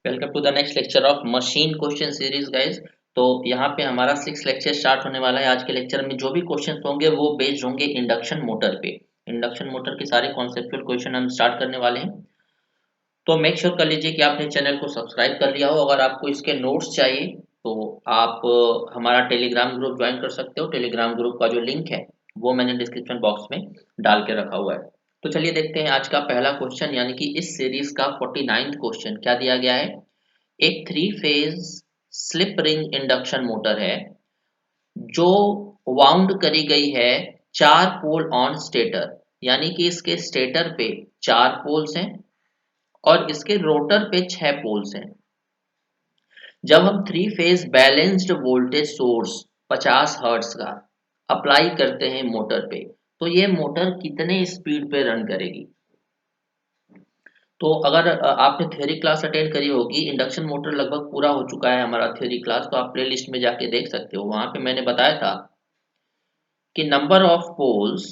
Welcome to the next lecture of machine question series guys. तो यहाँ पे हमारा 6 लेक्चर स्टार्ट होने वाला है। आज के लेक्चर में जो भी क्वेश्चन होंगे वो बेस्ड होंगे इंडक्शन मोटर पे। इंडक्शन मोटर के सारे कॉन्सेप्चुअल क्वेश्चन हम स्टार्ट करने वाले हैं। तो मेक श्योर कर लीजिए कि आपने चैनल को सब्सक्राइब कर लिया हो। अगर आपको इसके नोट्स चाहिए तो आप हमारा टेलीग्राम ग्रुप ज्वाइन कर सकते हो। टेलीग्राम ग्रुप का जो लिंक है वो मैंने डिस्क्रिप्शन बॉक्स में डाल के रखा हुआ है। तो चलिए देखते हैं आज का पहला क्वेश्चन, यानी कि इस सीरीज का 49वां क्वेश्चन क्या दिया गया है। एक 3 phase slip ring induction motor है जो वाउंड करी गई है 4 पोल ऑन स्टेटर, यानी कि इसके स्टेटर पे 4 पोल्स हैं और इसके रोटर पे 6 पोल्स हैं। जब हम 3 phase balanced voltage source 50 hertz का अप्लाई करते हैं मोटर पे, तो ये मोटर कितने स्पीड पे रन करेगी। तो अगर आपने थ्योरी क्लास अटेंड करी होगी, इंडक्शन मोटर लगभग पूरा हो चुका है हमारा थ्योरी क्लास, तो आप प्लेलिस्ट में जाके देख सकते हो। वहां पे मैंने बताया था कि नंबर ऑफ पोल्स,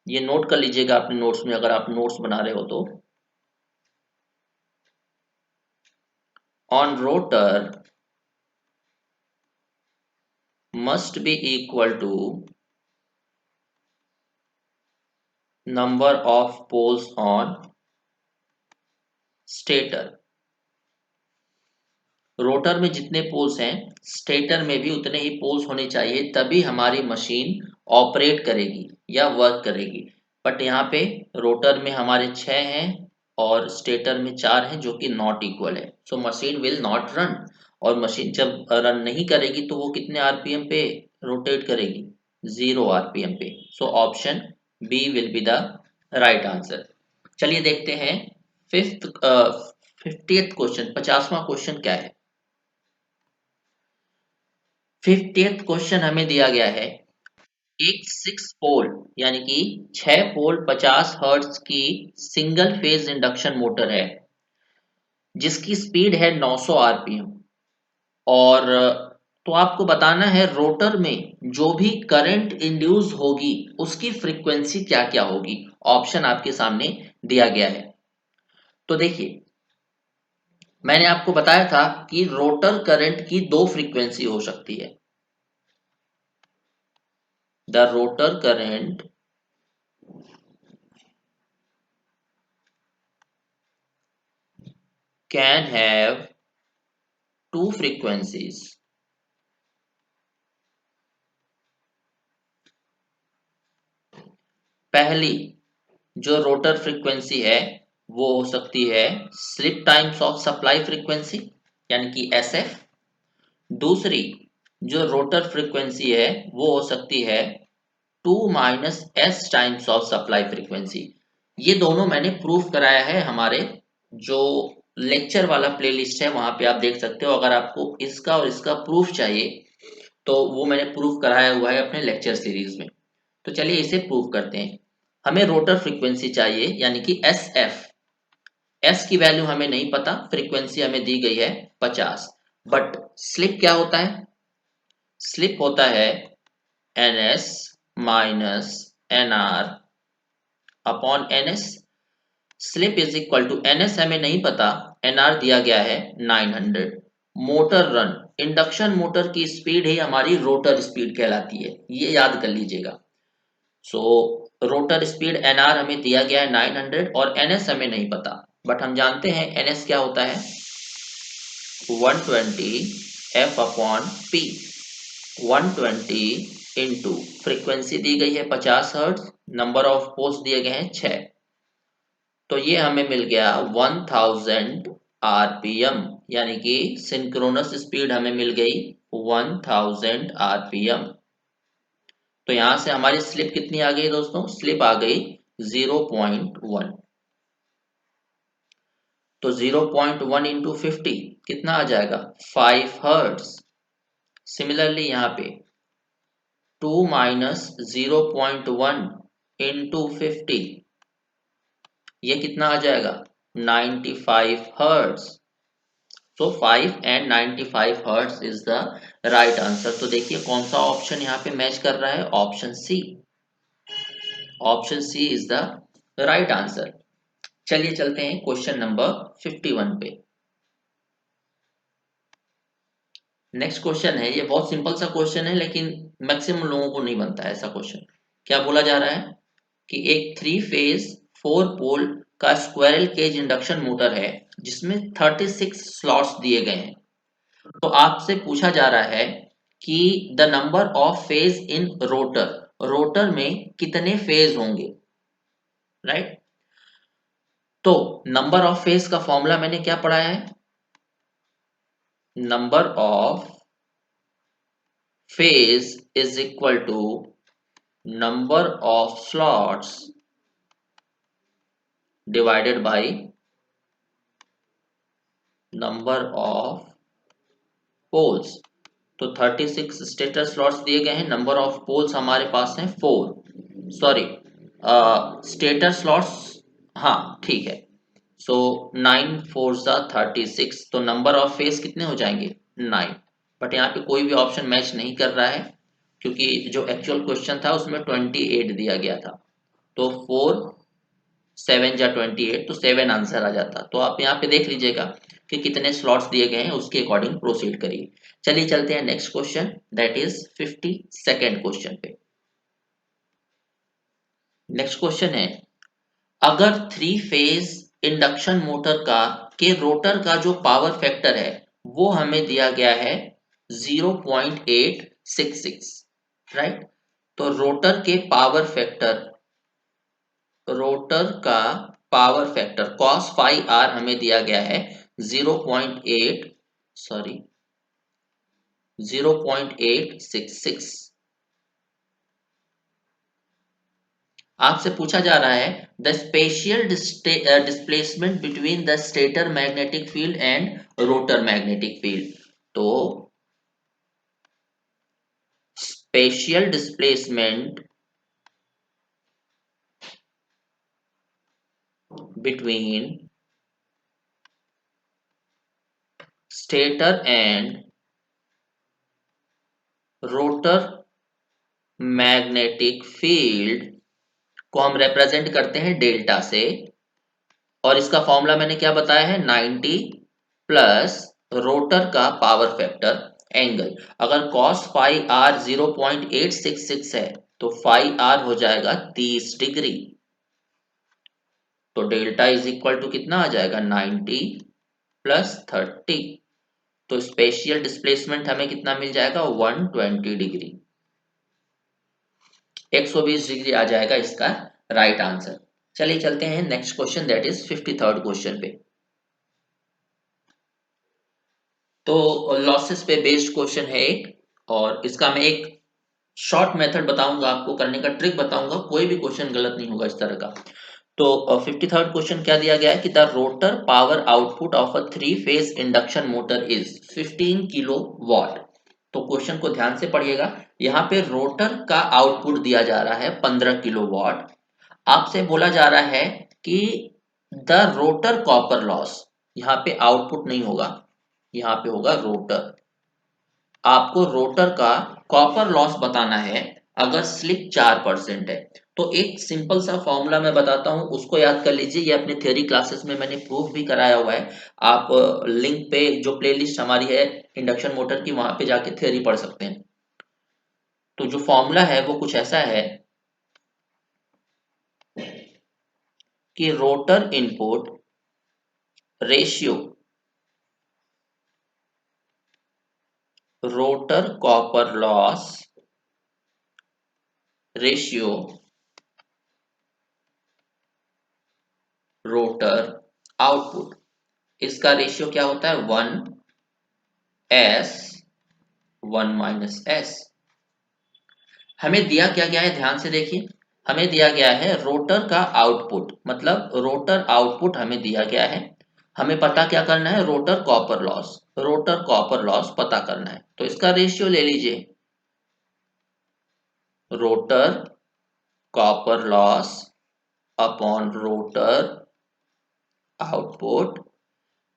ये नोट कर लीजिएगा अपने नोट्स में अगर आप नोट्स बना रहे हो तो, on rotor must be equal to number of poles on stator. Rotor में जितने पोल्स हैं स्टेटर में भी उतने ही पोल्स होने चाहिए, तभी हमारी मशीन ऑपरेट करेगी या वर्क करेगी। बट यहाँ पे रोटर में हमारे 6 हैं और स्टेटर में 4 हैं, जो कि नॉट इक्वल है। So machine will not run. और मशीन जब रन नहीं करेगी तो वो कितने आरपीएम पे रोटेट करेगी, 0 आरपीएम पे। So option B will be the right answer. चलिए देखते हैं फिफ्थ 50th क्वेश्चन, 50वां क्वेश्चन क्या है। 50th क्वेश्चन हमें दिया गया है, एक 6 पोल यानी कि 6 पोल 50 हर्ट्ज की सिंगल फेज इंडक्शन मोटर है जिसकी स्पीड है 900 आरपीएम। और तो आपको बताना है रोटर में जो भी करंट इंड्यूस होगी उसकी फ्रीक्वेंसी क्या क्या होगी। ऑप्शन आपके सामने दिया गया है। तो देखिए, मैंने आपको बताया था कि रोटर करंट की 2 फ्रीक्वेंसी हो सकती है। The rotor current can have 2 frequencies. पहली जो रोटर फ्रीक्वेंसी है वो हो सकती है slip times of supply frequency, यानी कि एसएफ। दूसरी जो रोटर फ्रीक्वेंसी है वो हो सकती है 2 - टाइम्स ऑफ सप्लाई फ्रीक्वेंसी। ये दोनों मैंने प्रूफ कराया है, हमारे जो लेक्चर वाला प्लेलिस्ट है वहां पे आप देख सकते हो। अगर आपको इसका और इसका प्रूफ चाहिए तो वो मैंने प्रूफ कराया हुआ है अपने लेक्चर सीरीज में। तो चलिए इसे प्रूव करते हैं। हमें रोटर फ्रीक्वेंसी चाहिए, यानी कि एस एफ। एस की वैल्यू हमें नहीं पता, फ्रीक्वेंसी हमें दी गई है 50। बट स्लिप क्या होता है, स्लिप होता है N S minus N R upon N S. Slip is equal to N S हमें नहीं पता, एन आर दिया गया है 900। मोटर रन, इंडक्शन मोटर की स्पीड ही हमारी रोटर स्पीड कहलाती है, ये याद कर लीजिएगा। So rotor speed N R हमें दिया गया है 900 और एन एस हमें नहीं पता। बट हम जानते हैं एन एस क्या होता है, 120 F upon P. 120 into frequency दी गई है 50 हर्ट्ज, नंबर ऑफ पोल्स दिए गए हैं 6, तो ये हमें मिल गया 1000 आरपीएम, यानी कि सिंक्रोनस स्पीड हमें मिल गई 1000 आरपीएम। तो यहां से हमारी स्लिप कितनी आ गई दोस्तों, स्लिप आ गई 0.1। तो 0.1 इंटू 50 कितना आ जाएगा, 5 हर्ट्ज। सिमिलरली यहाँ पे 2 - 0.1 इंटू 50, ये कितना आ जाएगा, 95 hertz. So 5 and 95 hertz is the right answer. तो देखिए कौन सा ऑप्शन यहाँ पे मैच कर रहा है, option C. Option C is the right answer. चलिए चलते हैं क्वेश्चन नंबर 51 पे। नेक्स्ट क्वेश्चन है, ये बहुत सिंपल सा क्वेश्चन है लेकिन मैक्सिमम लोगों को नहीं बनता है ऐसा क्वेश्चन। क्या बोला जा रहा है कि एक 3 फेज 4 पोल का स्क्वायरल केज इंडक्शन मोटर है जिसमें 36 स्लॉट्स दिए गए हैं। तो आपसे पूछा जा रहा है कि the number of phase in rotor, rotor में कितने फेज होंगे, राइट। तो नंबर ऑफ फेज का फॉर्मूला मैंने क्या पढ़ा है, number of phase is equal to number of slots divided by number of poles. तो 36 स्टेटर स्लॉट्स दिए गए हैं, नंबर ऑफ पोल्स हमारे पास हैं 4, सॉरी स्टेटर स्लॉट्स, हाँ ठीक है। सो 9 4 ज़ा 36, तो नंबर ऑफ फेज कितने हो जाएंगे 9। बट यहाँ पे कोई भी ऑप्शन मैच नहीं कर रहा है क्योंकि जो एक्चुअल क्वेश्चन था उसमें 28 दिया गया था। तो 4 7 जा 28, तो 7 आंसर आ जाता। तो आप यहाँ पे देख लीजिएगा कि कितने स्लॉट्स दिए गए हैं, उसके अकॉर्डिंग प्रोसीड करिए। चलिए चलते हैं next question, that is 52nd question पे। नेक्स्ट क्वेश्चन है, अगर 3 फेज इंडक्शन मोटर का के रोटर का जो पावर फैक्टर है वो हमें दिया गया है 0.866, राइट। तो रोटर का power factor cos phi R हमें दिया गया है 0.8, सॉरी 0.866। आपसे पूछा जा रहा है the spatial displacement between the stator magnetic field and rotor magnetic field. तो spatial displacement between stator and rotor magnetic field को हम रिप्रेजेंट करते हैं डेल्टा से, और इसका फॉर्मूला मैंने क्या बताया है 90 प्लस रोटर का पावर फैक्टर एंगल। अगर cos फाई आर 0.866 है तो फाई आर हो जाएगा 30 डिग्री। तो डेल्टा इज इक्वल टू कितना आ जाएगा 90 प्लस 30। तो स्पेशियल डिस्प्लेसमेंट हमें कितना मिल जाएगा 120 डिग्री, 120 डिग्री आ जाएगा इसका राइट आंसर। चलिए चलते हैं next question, that is 53rd question पे। तो लॉसेस पे बेस्ड क्वेश्चन है एक, और इसका मैं एक शॉर्ट मेथड बताऊंगा आपको, करने का ट्रिक बताऊंगा, कोई भी क्वेश्चन गलत नहीं होगा इस तरह का। तो 53rd क्वेश्चन क्या दिया गया है कि the rotor power output of a 3 phase induction motor is 15 kilo watt. तो क्वेश्चन को ध्यान से पढ़िएगा, यहाँ पे रोटर का आउटपुट दिया जा रहा है 15 किलो वॉट। आपसे बोला जा रहा है कि द रोटर कॉपर लॉस, यहाँ पे आउटपुट नहीं होगा, यहाँ पे होगा रोटर। आपको रोटर का कॉपर लॉस बताना है अगर स्लिप 4% है। तो एक सिंपल सा फॉर्मूला मैं बताता हूं, उसको याद कर लीजिए, ये अपने थ्योरी क्लासेस में मैंने प्रूफ भी कराया हुआ है। आप लिंक पे जो प्लेलिस्ट हमारी है इंडक्शन मोटर की, वहां पे जाके थ्योरी पढ़ सकते हैं। तो जो फॉर्मूला है वो कुछ ऐसा है कि rotor input ratio rotor copper loss ratio rotor output, इसका रेशियो क्या होता है 1s 1-s। हमें दिया क्या गया है ध्यान से देखिए, हमें दिया गया है रोटर का आउटपुट, मतलब रोटर आउटपुट हमें दिया गया है। हमें पता क्या करना है, रोटर कॉपर लॉस पता करना है। तो इसका रेशियो ले लीजिए, rotor copper loss upon rotor output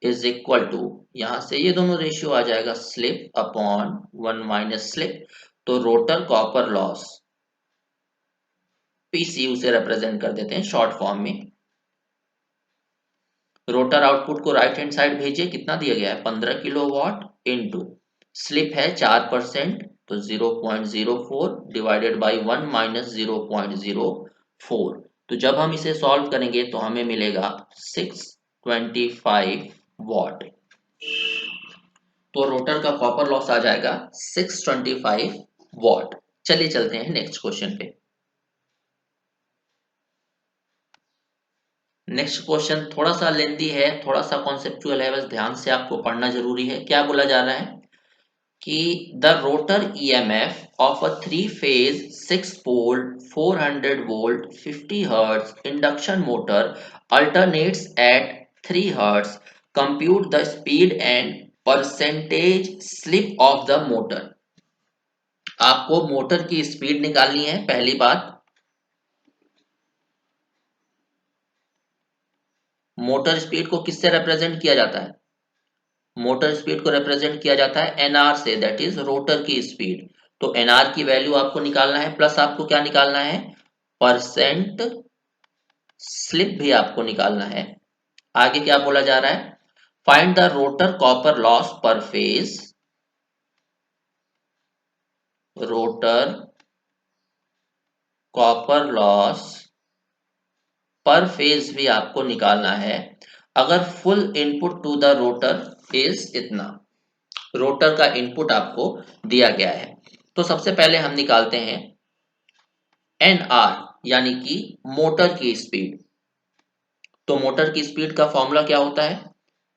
is equal to, यहां से ये दोनों रेशियो आ जाएगा स्लिप अपॉन 1-स्लिप। तो रोटर कॉपर लॉस पीसीयू से रिप्रेजेंट कर देते हैं शॉर्ट फॉर्म में। रोटर आउटपुट को राइट हैंड साइड भेजिए, कितना दिया गया है 15 किलो वॉट इंटू स्लिप है 4%, तो 0.04 डिवाइडेड बाई 1 माइनस 0.04। तो जब हम इसे सॉल्व करेंगे तो हमें मिलेगा 625 वॉट। तो रोटर का कॉपर लॉस आ जाएगा 625 वॉट। चलिए चलते हैं नेक्स्ट क्वेश्चन पे। नेक्स्ट क्वेश्चन थोड़ा सा लेंदी है, थोड़ा सा कॉन्सेप्चुअल है, बस ध्यान से आपको पढ़ना जरूरी है। क्या बोला जा रहा है कि the rotor EMF of a 3 phase 6 pole 400 volt 50 hertz induction motor alternates at 3 hertz. Compute the speed and percentage slip of the motor. आपको मोटर की स्पीड निकालनी है। पहली बात, मोटर स्पीड को किससे रिप्रेजेंट किया जाता है? मोटर स्पीड को रिप्रेजेंट किया जाता है एनआर से, दैट इज रोटर की स्पीड। तो एनआर की वैल्यू आपको निकालना है, प्लस आपको क्या निकालना है? परसेंट स्लिप भी आपको निकालना है। आगे क्या बोला जा रहा है? Find the rotor copper loss per phase. Rotor copper loss per phase भी आपको निकालना है अगर full input to the rotor is इतना। रोटर का इनपुट आपको दिया गया है। तो सबसे पहले हम निकालते हैं एन आर, यानी कि मोटर की स्पीड। तो मोटर की स्पीड का फॉर्मूला क्या होता है?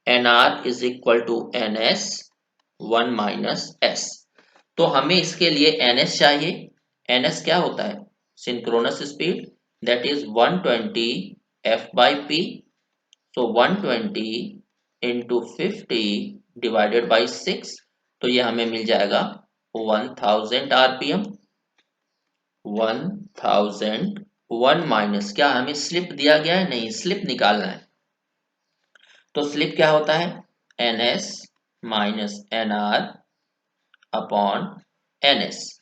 N R is equal to N S 1 - S. तो हमें इसके लिए एन एस चाहिए। एन एस क्या होता है? Synchronous speed, that is 120 F by P. So 120 into 50 divided by 6, तो ये हमें मिल जाएगा 1000 आरपीएम। 1000 1 माइनस क्या हमें स्लिप दिया गया है? नहीं, स्लिप निकालना है। तो स्लिप क्या होता है? N S minus N R upon N S,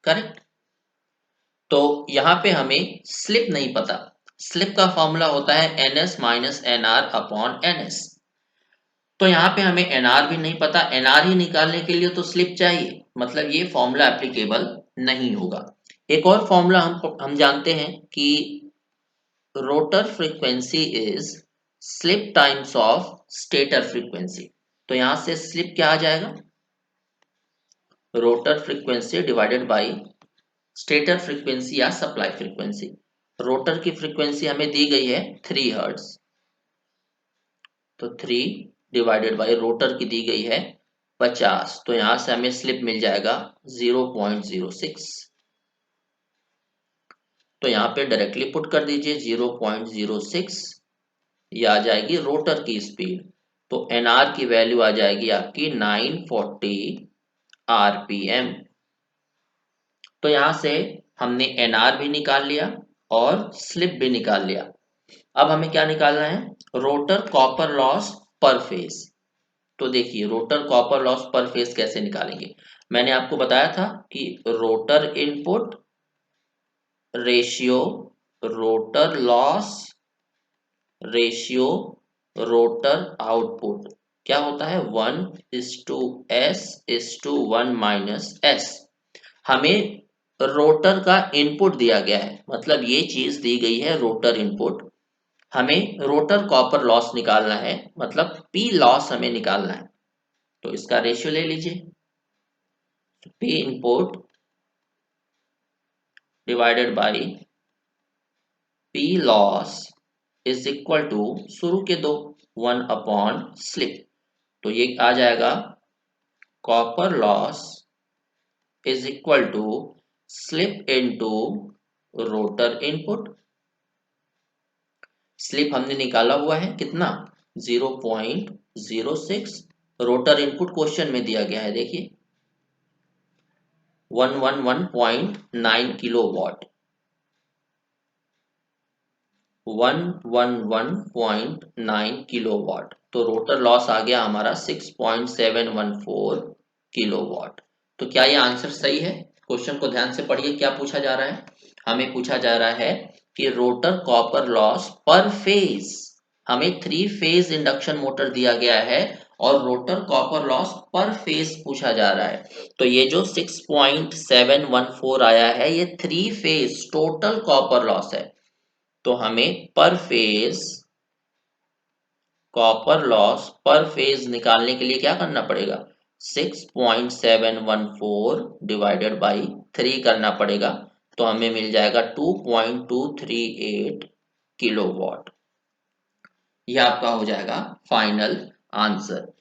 correct. तो यहां पे हमें स्लिप नहीं पता। स्लिप का फॉर्मूला होता है N S minus N R upon N S. तो यहाँ पे हमें एनआर भी नहीं पता। एनआर ही निकालने के लिए तो स्लिप चाहिए, मतलब ये फॉर्मूला एप्लीकेबल नहीं होगा। एक और फॉर्मूला हम जानते हैं कि rotor frequency is slip times of stator frequency. तो यहां से स्लिप क्या आ जाएगा? Rotor frequency divided bye stator frequency या सप्लाई फ्रीक्वेंसी। रोटर की फ्रीक्वेंसी हमें दी गई है 3 हर्ट्ज, तो 3 डिवाइडेड बाय रोटर की दी गई है 50। तो यहां से हमें स्लिप मिल जाएगा 0.06। तो यहाँ पे डायरेक्टली पुट कर दीजिए 0.06, ये आ जाएगी रोटर की स्पीड। तो एनआर की वैल्यू आ जाएगी आपकी 940 आरपीएम। तो यहां से हमने एनआर भी निकाल लिया और स्लिप भी निकाल लिया। अब हमें क्या निकालना है? रोटर कॉपर लॉस पर फेज। तो देखिए rotor copper loss per phase कैसे निकालेंगे। मैंने आपको बताया था कि rotor input ratio rotor loss ratio rotor output क्या होता है? 1:s:1 - हमें रोटर का इनपुट दिया गया है, मतलब ये चीज दी गई है रोटर इनपुट। हमें रोटर कॉपर लॉस निकालना है, मतलब पी लॉस हमें निकालना है। तो इसका रेशियो ले लीजिए, P input divided by P loss is equal to शुरू के दो 1 अपॉन स्लिप। तो ये आ जाएगा copper loss is equal to slip into rotor input. Slip हमने निकाला हुआ है कितना? 0.06। रोटर इनपुट क्वेश्चन में दिया गया है, देखिए 111.9 किलोवाट। 111.9 किलोवाट। तो रोटर लॉस आ गया हमारा 6.714 किलोवाट। तो क्या ये आंसर सही है? क्वेश्चन को ध्यान से पढ़िए, क्या पूछा जा रहा है? हमें पूछा जा रहा है कि rotor copper loss per phase, हमें 3 फेज इंडक्शन मोटर दिया गया है और rotor copper loss per phase पूछा जा रहा है। तो ये जो 6.714 आया है ये 3 फेज टोटल कॉपर लॉस है। तो हमें पर phase copper loss per phase निकालने के लिए क्या करना पड़ेगा, 6.714 डिवाइडेड बाई 3 करना पड़ेगा। तो हमें मिल जाएगा 2.238 किलोवाट। यह आपका हो जाएगा फाइनल आंसर।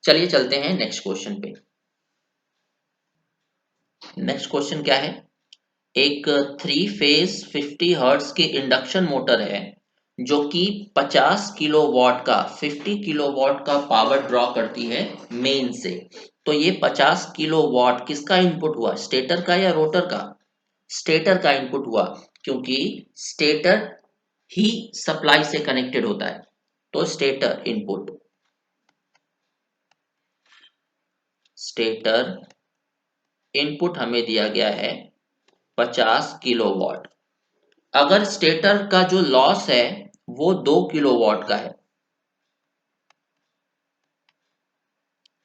चलिए चलते हैं नेक्स्ट क्वेश्चन पे। नेक्स्ट क्वेश्चन क्या है, एक 3 फेज 50 हर्ट्ज की इंडक्शन मोटर है जो कि 50 किलोवाट का 50 किलोवाट का पावर ड्रॉ करती है मेन से। तो ये 50 किलोवाट किसका इनपुट हुआ, स्टेटर का या रोटर का, स्टेटर का इनपुट हुआ, क्योंकि स्टेटर ही सप्लाई से कनेक्टेड होता है। तो स्टेटर इनपुट, स्टेटर इनपुट हमें दिया गया है 50 किलोवाट। अगर स्टेटर का जो लॉस है वो 2 किलोवाट का है,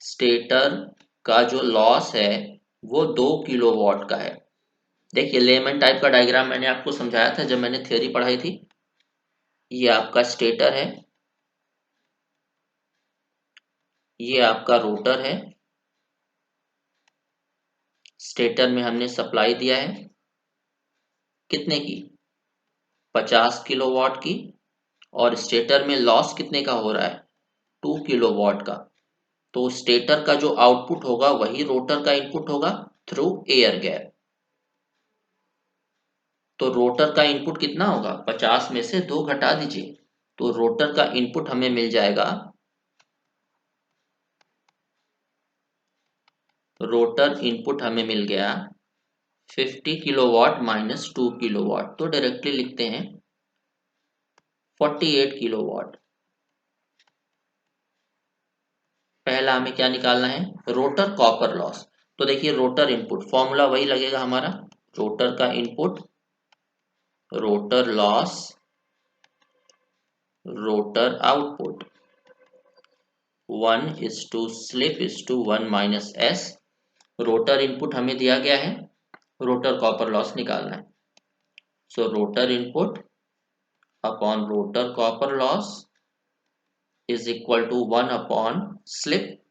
स्टेटर का जो लॉस है वो 2 किलोवाट का है। देखिए लेमन टाइप का डायग्राम मैंने आपको समझाया था जब मैंने थ्योरी पढ़ाई थी। ये आपका स्टेटर है, ये आपका रोटर है। स्टेटर में हमने सप्लाई दिया है कितने की, 50 किलोवाट की, और स्टेटर में लॉस कितने का हो रहा है, 2 किलोवाट का। तो स्टेटर का जो आउटपुट होगा वही रोटर का इनपुट होगा थ्रू एयर गैप। तो रोटर का इनपुट कितना होगा, 50 में से 2 घटा दीजिए, तो रोटर का इनपुट हमें मिल जाएगा, रोटर इनपुट हमें मिल गया 50 किलोवाट माइनस 2 किलोवाट। तो डायरेक्टली लिखते हैं 48 किलोवाट। पहला हमें क्या निकालना है, रोटर कॉपर लॉस। तो देखिए रोटर इनपुट फॉर्मूला वही लगेगा हमारा, रोटर का input rotor loss rotor output 1 is to slip is to 1 minus s। रोटर इनपुट हमें दिया गया है, रोटर कॉपर लॉस निकालना है। So rotor input upon rotor copper loss is equal to 1 upon slip.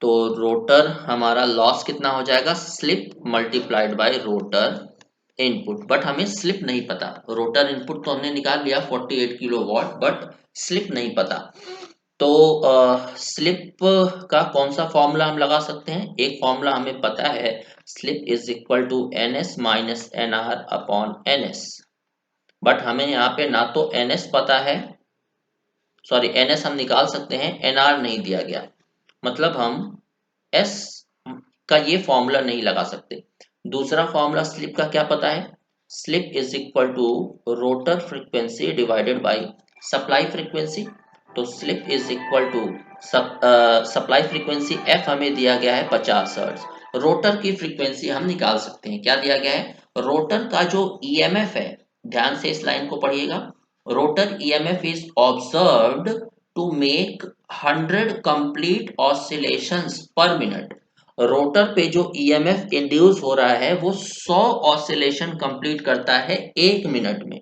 तो रोटर हमारा लॉस कितना हो जाएगा, slip multiplied by rotor input. But हमें स्लिप नहीं पता, रोटर इनपुट तो हमने निकाल लिया 48 किलोवाट, बट स्लिप नहीं पता। तो स्लिप का कौन सा फॉर्मूला हम लगा सकते हैं, एक फॉर्मूला हमें पता है, slip is equal to N S minus N R upon N S. But हमें यहाँ पे ना तो एन एस पता है, सॉरी एन एस हम निकाल सकते हैं, एन आर नहीं दिया गया, मतलब हम एस का ये फॉर्मूला नहीं लगा सकते। दूसरा फॉर्मूला स्लिप का क्या पता है, slip is equal to rotor frequency divided by supply frequency. तो slip is equal to supply frequency F हमें दिया गया है 50 हर्ट्ज, रोटर की फ्रीक्वेंसी हम निकाल सकते हैं, क्या दिया गया है, रोटर का जो ईएमएफ है, ध्यान से इस लाइन को पढ़िएगा, rotor EMF is observed to make 100 complete oscillations per minute. Rotor पे जो ईएमएफ इंड्यूस हो रहा है वो 100 ऑसिलेशन कंप्लीट करता है 1 मिनट में।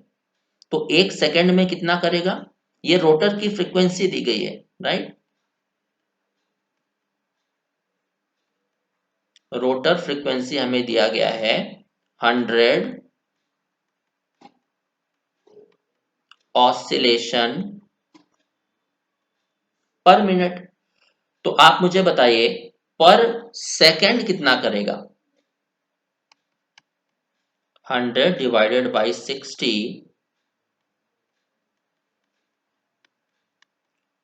तो 1 सेकंड में कितना करेगा, ये रोटर की फ्रीक्वेंसी दी गई है, राइट। रोटर फ्रीक्वेंसी हमें दिया गया है 100 ऑसिलेशन पर मिनट। तो आप मुझे बताइए पर सेकंड कितना करेगा, 100 डिवाइडेड बाई 60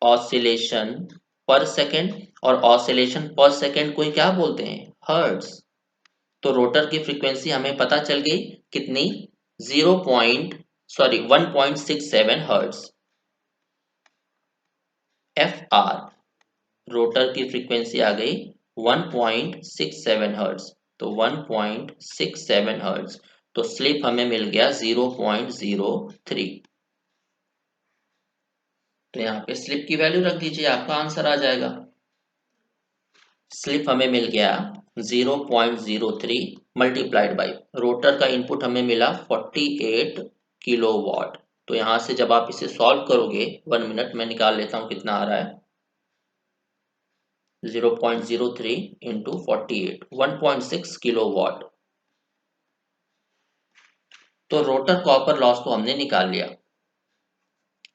ऑसिलेशन पर सेकंड, और ऑसिलेशन पर सेकंड को क्या बोलते हैं, हर्ट्ज। तो रोटर की फ्रीक्वेंसी हमें पता चल गई कितनी, 1.67 हर्ट्ज। एफ आर रोटर की फ्रीक्वेंसी आ गई 1.67 हर्ट्ज, तो 1.67 हर्ट्ज। तो स्लिप हमें मिल गया 0.03। तो यहाँ पे स्लिप की वैल्यू रख दीजिए, आपका आंसर आ जाएगा। स्लिप हमें मिल गया 0.03 मल्टीप्लाइड बाई रोटर का इनपुट हमें मिला 48 किलोवाट। तो यहाँ से जब आप इसे सॉल्व करोगे 1 मिनट में निकाल लेता हूँ कितना आ रहा है। 0.03 इंटू 48 1.6 किलोवाट। तो रोटर कॉपर लॉस तो हमने निकाल लिया।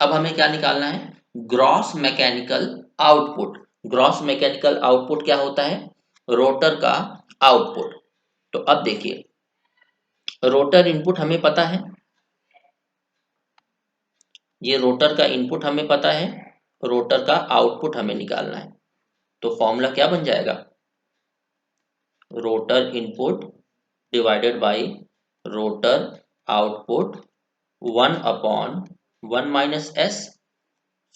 अब हमें क्या निकालना है, gross mechanical output. Gross mechanical output क्या होता है, रोटर का आउटपुट। तो अब देखिए, रोटर इनपुट हमें पता है, ये रोटर का इनपुट हमें पता है, रोटर का आउटपुट हमें निकालना है। तो फॉर्मूला क्या बन जाएगा, rotor input divided bye rotor output 1/1 minus S.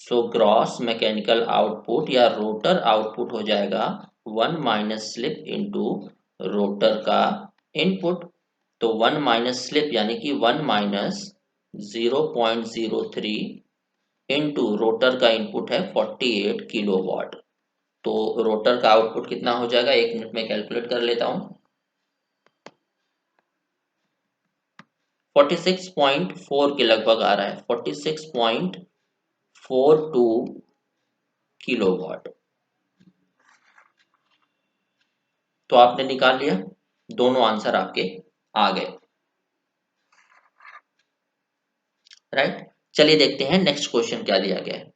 So gross mechanical output या रोटर आउटपुट हो जाएगा 1 माइनस स्लिप इंटू रोटर का इनपुट। तो 1 माइनस स्लिप यानी कि 1 माइनस 0.03 इंटू रोटर का इनपुट है 48 किलोवाट। तो रोटर का आउटपुट कितना हो जाएगा, 1 मिनट में कैलकुलेट कर लेता हूं। 46.4 के लगभग आ रहा है, 46.42 किलोवाट। तो आपने निकाल लिया, दोनों आंसर आपके आ गए, राइट। चलिए देखते हैं नेक्स्ट क्वेश्चन क्या दिया गया है।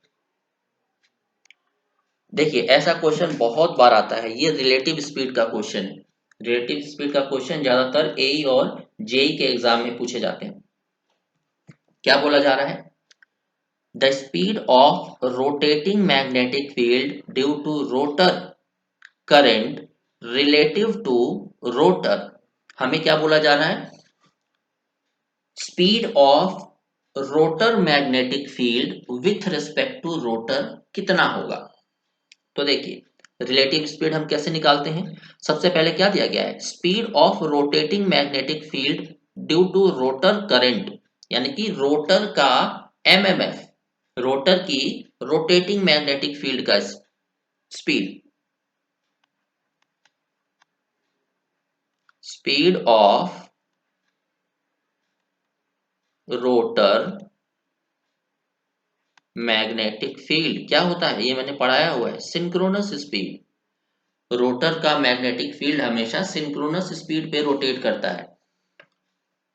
देखिए ऐसा क्वेश्चन बहुत बार आता है, ये रिलेटिव स्पीड का क्वेश्चन है। रिलेटिव स्पीड का क्वेश्चन ज्यादातर एई और जेई के एग्जाम में पूछे जाते हैं। क्या बोला जा रहा है, the speed of rotating magnetic field due to rotor current relative to rotor. हमें क्या बोला जा रहा है, speed of rotor magnetic field with respect to rotor कितना होगा। तो देखिए रिलेटिव स्पीड हम कैसे निकालते हैं, सबसे पहले क्या दिया गया है, speed of rotating magnetic field due to rotor current, यानी कि रोटर का एमएमएफ, रोटर की रोटेटिंग मैग्नेटिक फील्ड का speed, speed of rotor magnetic field क्या होता है, ये मैंने पढ़ाया हुआ है, सिंक्रोनस स्पीड। रोटर का मैग्नेटिक फील्ड हमेशा सिंक्रोनस स्पीड पे रोटेट करता है।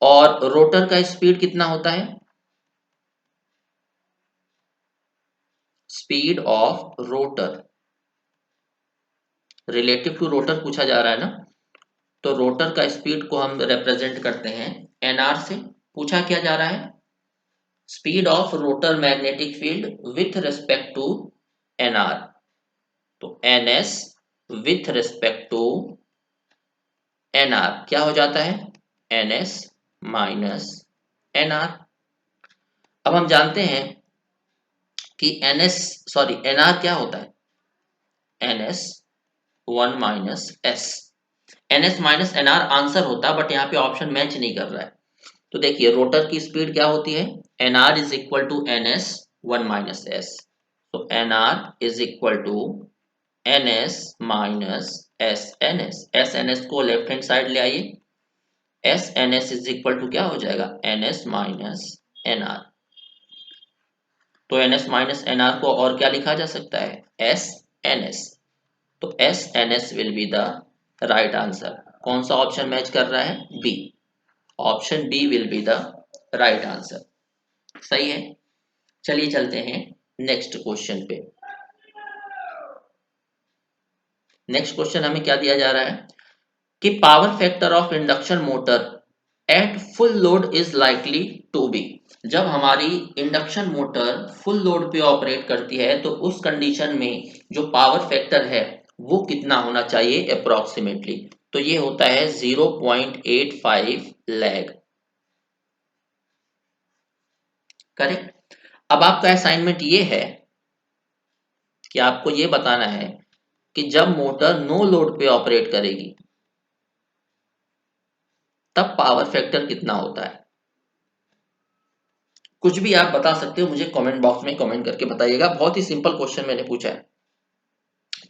और रोटर का स्पीड कितना होता है, speed of rotor relative to rotor पूछा जा रहा है ना, तो रोटर का स्पीड को हम रिप्रेजेंट करते हैं एनआर से। पूछा क्या जा रहा है, speed of rotor magnetic field with respect to NR. तो NS with respect to NR क्या हो जाता है, एनएस माइनस एनआर। अब हम जानते हैं कि एनआर क्या होता है, NS 1 minus S. NS minus NR answer होता, बट यहाँ पे ऑप्शन मैच नहीं कर रहा है। तो देखिए रोटर की स्पीड क्या होती है, NR is equal to NS 1 minus S. तो NR is equal to NS minus S NS. S NS को लेफ्ट हैंड साइड ले आइए, S NS is equal to क्या हो जाएगा, एनएस माइनस एनआर। तो एनएस माइनस एनआर को और क्या लिखा जा सकता है, एस एनएस। तो S NS will be the right answer. कौन सा ऑप्शन मैच कर रहा है, B. Option B will be the right answer, सही है। चलिए चलते हैं नेक्स्ट क्वेश्चन पे। नेक्स्ट क्वेश्चन हमें क्या दिया जा रहा है कि power factor of induction motor at full load is likely to be. जब हमारी इंडक्शन मोटर फुल लोड पे ऑपरेट करती है तो उस कंडीशन में जो पावर फैक्टर है वो कितना होना चाहिए अप्रोक्सीमेटली। तो ये होता है 0.85 लैग, करेक्ट। अब आपका असाइनमेंट ये है कि आपको ये बताना है कि जब मोटर नो लोड पे ऑपरेट करेगी तब पावर फैक्टर कितना होता है। कुछ भी आप बता सकते हो, मुझे कमेंट बॉक्स में कमेंट करके बताइएगा। बहुत ही सिंपल क्वेश्चन मैंने पूछा है।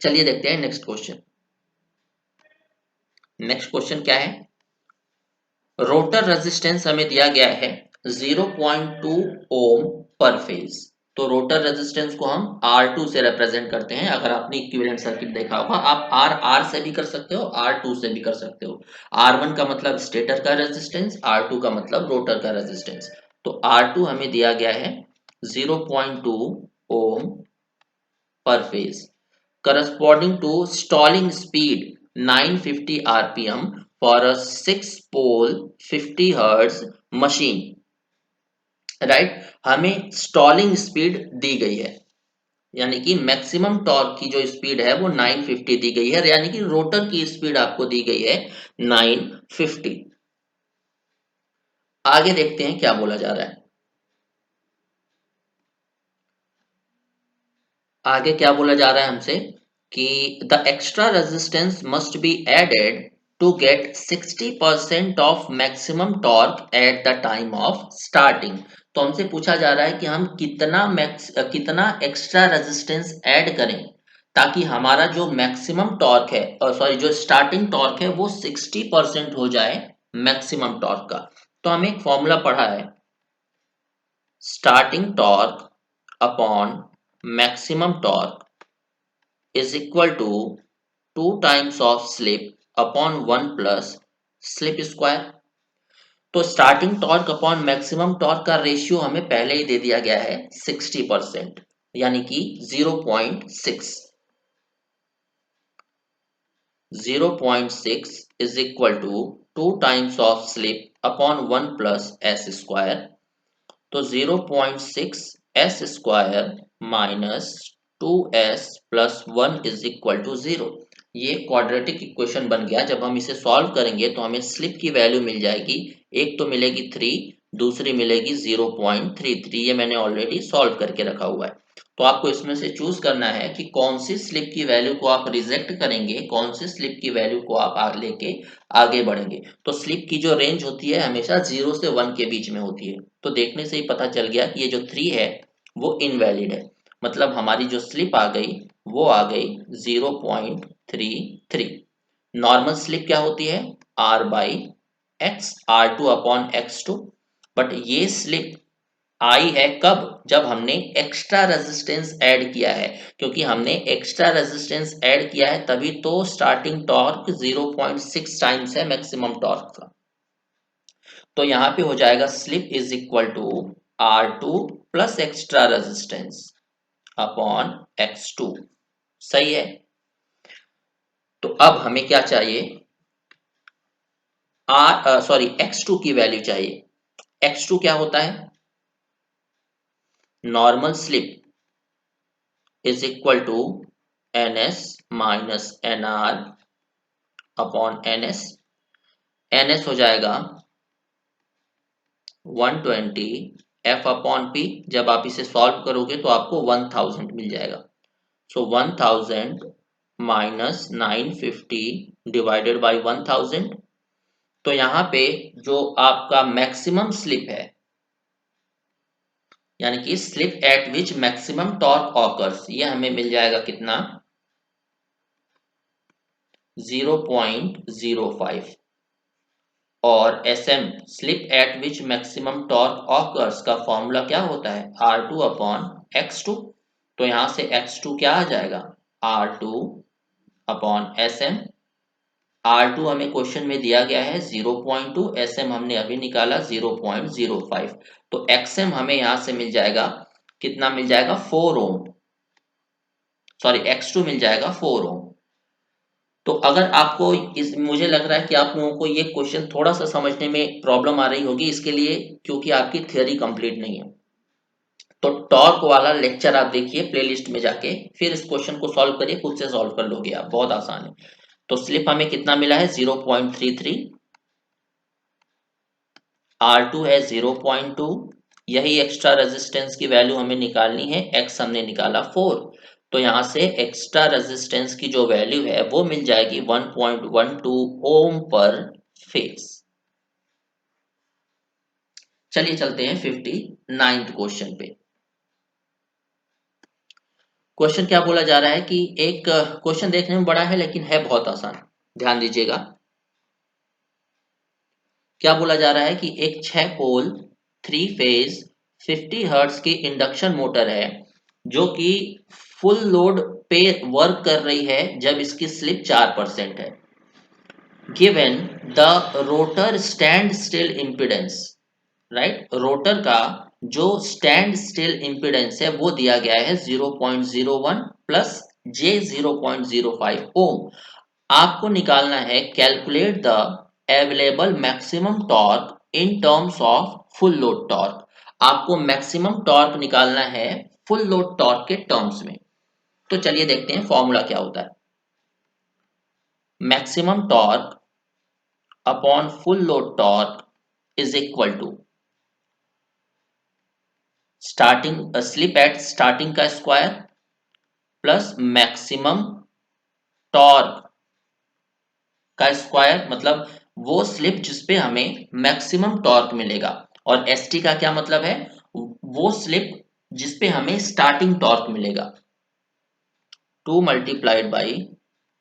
चलिए देखते हैं नेक्स्ट क्वेश्चन। नेक्स्ट क्वेश्चन क्या है? रोटर रेजिस्टेंस हमें दिया गया है 0.2 ओम पर फेज। तो रोटर रेजिस्टेंस को हम R2 से रिप्रेजेंट करते हैं। अगर आपने इक्विवेलेंट सर्किट देखा होगा, आप R से भी कर सकते हो, R2 से भी कर सकते हो। R1 का मतलब स्टेटर का रेजिस्टेंस, R2 का मतलब रोटर का रेजिस्टेंस। तो R2 हमें दिया गया है 0.2 ओम per phase, corresponding to stalling speed 950 rpm for a 6 pole 50 Hz machine, right. हमें स्टॉलिंग स्पीड दी गई है, यानी कि मैक्सिमम टॉर्क की जो स्पीड है वो 950 दी गई है, यानी कि रोटर की स्पीड आपको दी गई है 950। आगे देखते हैं क्या बोला जा रहा है। आगे क्या बोला जा रहा है हमसे कि the extra resistance must be added to get 60% of maximum torque at the time of starting. तो हमसे पूछा जा रहा है कि हम कितना एक्स्ट्रा रेजिस्टेंस ऐड करें ताकि हमारा जो मैक्सिमम टॉर्क है, सॉरी जो स्टार्टिंग टॉर्क है वो 60% हो जाए मैक्सिमम टॉर्क का। तो हमें एक फॉर्मूला पढ़ा है, starting torque upon maximum torque is equal to 2 times of slip upon 1 plus slip square। तो starting torque upon maximum torque का रेशियो हमें पहले ही दे दिया गया है 60%, यानी कि 0.6। 0.6 is equal to 2 times of slip upon 1 plus s square। तो 0.6 s square minus 2s plus 1 is equal to 0। ये क्वाड्रेटिक इक्वेशन बन गया। जब हम इसे सॉल्व करेंगे तो हमें स्लिप की वैल्यू मिल जाएगी, एक तो मिलेगी 3, दूसरी मिलेगी 0.33। ये मैंने ऑलरेडी सॉल्व करके रखा हुआ है। तो आपको इसमें से चूज करना है कि कौन सी स्लिप की वैल्यू को आप रिजेक्ट करेंगे, कौन सी स्लिप की वैल्यू को आप लेके आगे बढ़ेंगे। तो स्लिप की जो रेंज होती है हमेशा 0 से 1 के बीच में होती है। तो देखने से ही पता चल गया कि ये जो 3 है वो इनवैलिड है, मतलब हमारी जो स्लिप आ गई वो आ गई 0.33। नॉर्मल स्लिप क्या होती है? R by x, R2 upon X2। But ये स्लिप आई है कब? जब हमने एक्स्ट्रा रेजिस्टेंस ऐड किया है। क्योंकि हमने एक्स्ट्रा रेजिस्टेंस ऐड किया है तभी तो स्टार्टिंग टॉर्क 0.6 टाइम्स है मैक्सिमम टॉर्क का। तो यहां पे हो जाएगा slip is equal to R2 plus extra resistance upon X2। सही है। तो अब हमें क्या चाहिए? X2 की वैल्यू चाहिए। X2 क्या होता है? Normal slip is equal to NS minus NR upon NS। NS हो जाएगा 120 F अपॉन P। जब आप इसे सॉल्व करोगे तो आपको 1000 मिल जाएगा। सो 1000 माइनस 950 डिवाइडेड बाई 1000। तो यहाँ पे जो आपका मैक्सिमम स्लिप है, यानी कि slip at which maximum torque occurs, ये हमें मिल जाएगा कितना? 0.05। और SM slip at which maximum torque occurs का फॉर्मूला क्या होता है? R2 upon X2। तो यहां से X2 क्या आ जाएगा? R2 upon SM। R2 हमें क्वेश्चन में दिया गया है 0.2, SM हमने अभी निकाला 0.05। तो XM हमें यहां से मिल जाएगा, कितना मिल जाएगा? 4 ओम। सॉरी, X2 मिल जाएगा 4 ओम। तो अगर आपको मुझे लग रहा है कि आप लोगों को ये क्वेश्चन थोड़ा सा समझने में प्रॉब्लम आ रही होगी, इसके लिए क्योंकि आपकी थ्योरी कंप्लीट नहीं है। तो टॉर्क वाला लेक्चर आप देखिए प्लेलिस्ट में जाके, फिर इस क्वेश्चन को सॉल्व करिए, खुद से सॉल्व कर लोगे आप, बहुत आसान है। तो स्लिप हमें कितना मिला है? 0.33। R2 है 0.2। यही एक्स्ट्रा रेजिस्टेंस की वैल्यू हमें निकालनी है, X हमने निकाला 4। तो यहां से एक्स्ट्रा रेजिस्टेंस की जो वैल्यू है वो मिल जाएगी 1.12 ओम पर फेज। चलिए चलते हैं 59th क्वेश्चन पे। क्वेश्चन क्या बोला जा रहा है कि एक क्वेश्चन देखने में बड़ा है लेकिन है बहुत आसान, ध्यान दीजिएगा। क्या बोला जा रहा है कि एक 6 पोल 3 फेज 50 हर्ट्ज की इंडक्शन मोटर है जो कि फुल लोड पे वर्क कर रही है जब इसकी स्लिप 4% है। Given the rotor stand still impedance, right, rotor का जो स्टैंड स्टिल इम्पिडेंस है वो दिया गया है 0.01 प्लस जे 0.05 ओम। आपको निकालना है calculate the available maximum torque in terms of full load torque. आपको मैक्सिमम टॉर्क निकालना है फुल लोड टॉर्क के टर्म्स में। तो चलिए देखते हैं फॉर्मूला क्या होता है। Maximum torque upon full load torque is equal to starting slip at starting का स्क्वायर प्लस मैक्सिमम टॉर्क का स्क्वायर, मतलब वो स्लिप जिसपे हमें मैक्सिमम टॉर्क मिलेगा, और एसटी का क्या मतलब है, वो स्लिप जिसपे हमें स्टार्टिंग टॉर्क मिलेगा। 2 multiplied by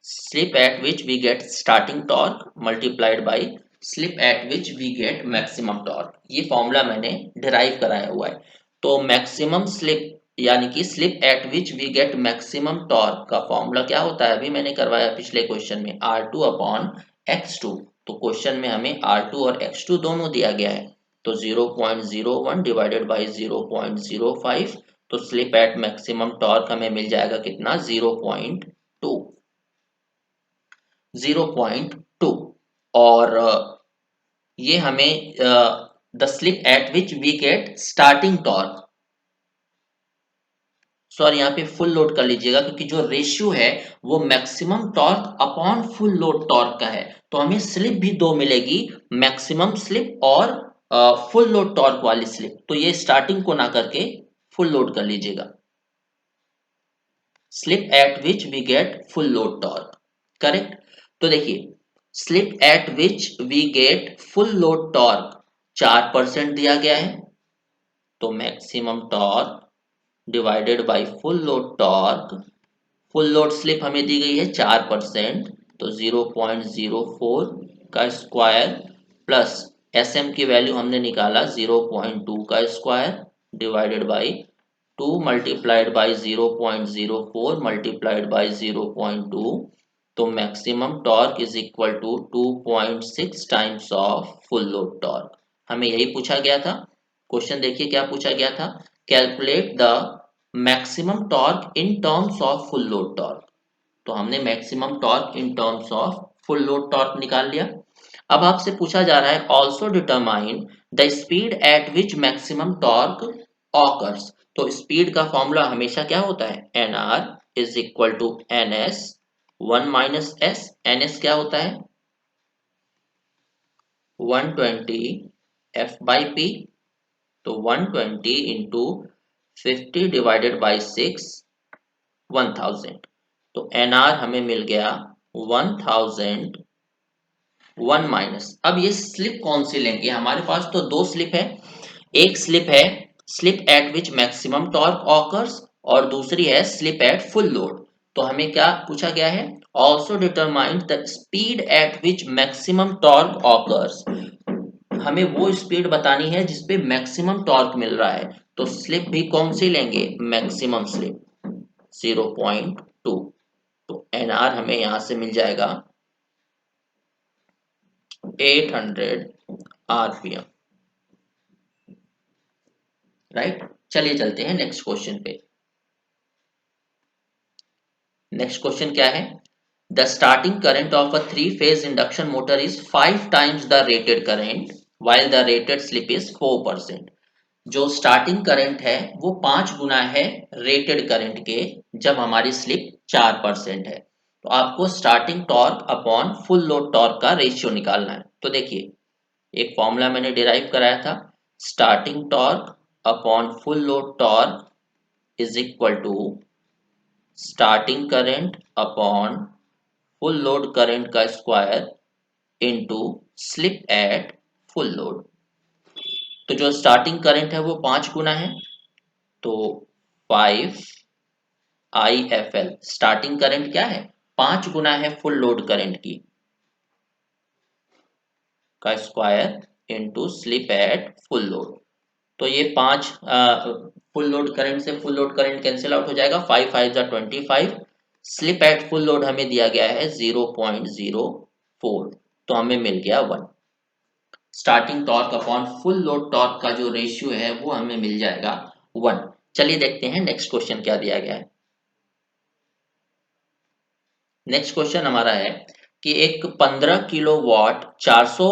slip at which we get starting torque multiplied by slip at which we get maximum torque. ये फॉर्मूला मैंने डिराइव कराया हुआ है। तो मैक्सिमम स्लिप यानी कि slip at which we get maximum torque का फॉर्मूला क्या होता है, अभी मैंने करवाया पिछले क्वेश्चन में, R2 अपॉन X2। तो क्वेश्चन में हमें R2 और X2 दोनों दिया गया है, तो 0.01 डिवाइडेड बाई 0.05, तो स्लिप एट मैक्सिमम टॉर्क हमें मिल जाएगा कितना, 0.2। और ये हमें the slip at which we get starting torque, sorry यहाँ पे फुल लोड कर लीजिएगा क्योंकि जो रेशियो है वो maximum torque upon full load torque का है। तो हमें स्लिप भी दो मिलेगी, मैक्सिमम स्लिप और फुल लोड टॉर्क वाली स्लिप। तो ये स्टार्टिंग को ना करके फुल लोड कर लीजिएगा। Slip at which we get full load torque, correct. तो देखिए slip at which we get full load torque 4% दिया गया है, तो maximum torque divided by full load torque, full load slip हमें दी गई है 4%, तो 0.04 का स्क्वायर प्लस एसएम की वैल्यू हमने निकाला 0.2 का square divided by 2 multiplied by 0.04 multiplied by 0.2, तो maximum torque is equal to 2.6 times of full load torque. हमें यही पूछा गया था। क्वेश्चन देखिए क्या पूछा गया था, calculate the maximum torque in terms of full load torque. तो हमने maximum torque in terms of full load torque निकाल लिया। अब आपसे पूछा जा रहा है also determine the speed at which maximum torque occurs. तो स्पीड का फॉर्मूला हमेशा क्या होता है, N R is equal to N S 1 minus S. N S क्या होता है, 120 एफ बाई पी, तो 120 इंटू 50 डिवाइडेड बाई 6 1000, तो एन आर हमें मिल गया 1000 1 माइनस। अब ये स्लिप कौन सी लेंगे, हमारे पास तो दो स्लिप है, एक स्लिप है slip at which maximum torque occurs और दूसरी है स्लिप एट फुल लोड। तो हमें क्या पूछा गया है, also determine the speed at which maximum torque occurs. हमें वो स्पीड बतानी है जिसपे मैक्सिमम टॉर्क मिल रहा है, तो स्लिप भी कौन सी लेंगे, मैक्सिमम स्लिप 0.2। तो एन आर हमें यहां से मिल जाएगा 800 आरपीएम, राइट। चलिए चलते हैं नेक्स्ट क्वेश्चन पे। नेक्स्ट क्वेश्चन क्या है, the starting current of a 3 phase induction motor is 5 times the rated current while the rated slip is 4%। जो स्टार्टिंग करंट है वो 5 गुना है रेटेड करंट के जब हमारी स्लिप 4% है। तो आपको starting torque upon full load torque का रेशियो निकालना है। तो देखिए एक फॉर्मूला मैंने डिराइव कराया था, starting torque upon full load torque is equal to starting current upon full load current का square into slip at full load. तो जो स्टार्टिंग करंट है वो 5 गुना है, तो 5 IFL स्टार्टिंग करंट क्या है, 5 गुना है फुल लोड करंट की का square into slip at full load. तो ये 5 फुल लोड करंट से full load current cancel out हो जाएगा, 5 5 जा 25, स्लिप एट फुल लोड हमें दिया गया है 0.04, तो हमें मिल गया 1। Starting torque upon full load torque का जो रेशियो है वो हमें मिल जाएगा 1। चलिए देखते हैं नेक्स्ट क्वेश्चन क्या दिया गया है। नेक्स्ट क्वेश्चन हमारा है कि एक 15 किलोवाट 400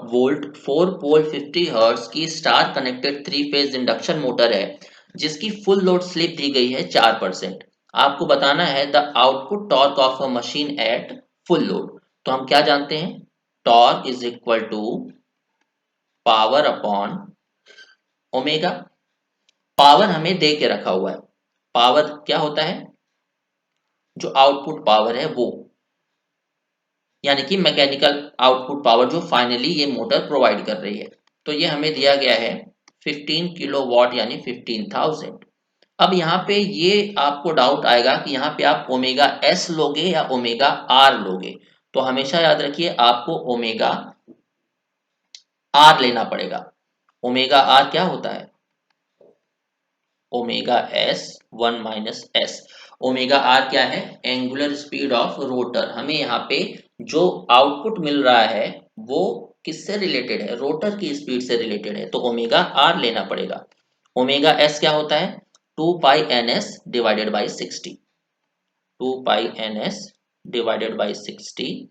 वोल्ट 4 पोल 50 हर्ट्ज की star connected 3 phase induction motor है जिसकी फुल लोड स्लिप दी गई है 4%। आपको बताना है the output torque of a machine at full load. तो हम क्या जानते हैं, torque is equal to power upon omega. Power हमें दे के रखा हुआ है, पावर क्या होता है, जो आउटपुट पावर है वो, यानी कि मैकेनिकल आउटपुट पावर जो फाइनली ये मोटर प्रोवाइड कर रही है। तो ये हमें दिया गया है 15 किलोवाट यानी 15,000। अब यहाँ पे ये आपको डाउट आएगा कि यहाँ पे आप ओमेगा एस लोगे या ओमेगा आर लोगे। तो हमेशा याद रखिए आपको ओमेगा आर लेना पड़ेगा। ओमेगा आर क्या होता है, omega S 1 minus S. Omega R क्या है, एंगुलर स्पीड ऑफ रोटर। हमें यहाँ पे जो आउटपुट मिल रहा है वो किससे रिलेटेड है, रोटर की स्पीड से रिलेटेड है, तो ओमेगा आर लेना पड़ेगा। ओमेगा एस क्या होता है, 2 pi N S divided by 60, 2 pi N S divided by 60,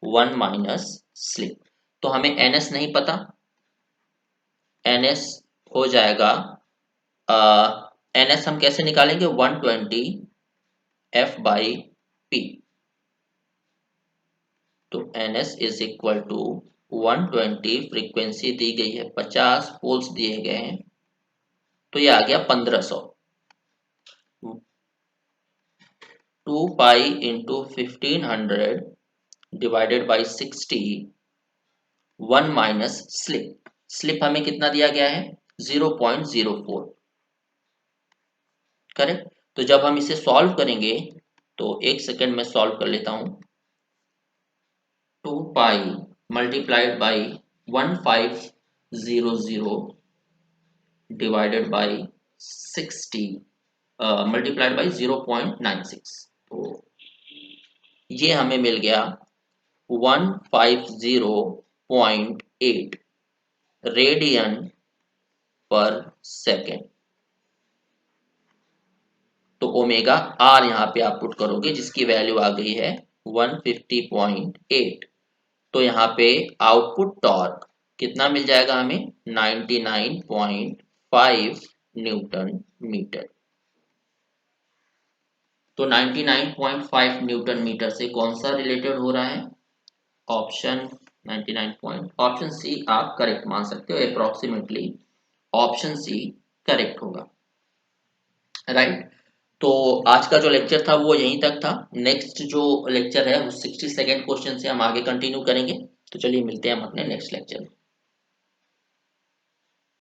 1 minus slip. तो हमें एन एस नहीं पता, एन एस हो जाएगा एन एस हम कैसे निकालेंगे, 120 एफ बाई पी। तो N S is equal to 120, frequency दी गई है 50, पोल्स दिए गए हैं, तो ये आ गया 1500। 2 pi into 1500 divided by 60, 1 minus slip. Slip हमें कितना दिया गया है, 0.04, करेक्ट। तो जब हम इसे सॉल्व करेंगे, तो एक सेकेंड में सॉल्व कर लेता हूं। 2 pi multiplied by 1500 divided by 60 multiplied by 0.96, तो ये हमें मिल गया 150.8 रेडियन पर सेकेंड। तो ओमेगा आर यहाँ पे आप पुट करोगे जिसकी वैल्यू आ गई है 150.8। तो यहाँ पे आउटपुट टॉर्क कितना मिल जाएगा हमें, 99.5 न्यूटन मीटर। तो 99.5 न्यूटन मीटर से कौन सा रिलेटेड हो रहा है, ऑप्शन 99 पॉइंट, ऑप्शन सी आप करेक्ट मान सकते हो, अप्रोक्सीमेटली ऑप्शन सी करेक्ट होगा, राइट। तो आज का जो लेक्चर था वो यहीं तक था। नेक्स्ट जो लेक्चर है वो 62nd क्वेश्चन से हम आगे कंटिन्यू करेंगे। तो चलिए मिलते हैं हम अपने नेक्स्ट लेक्चर में।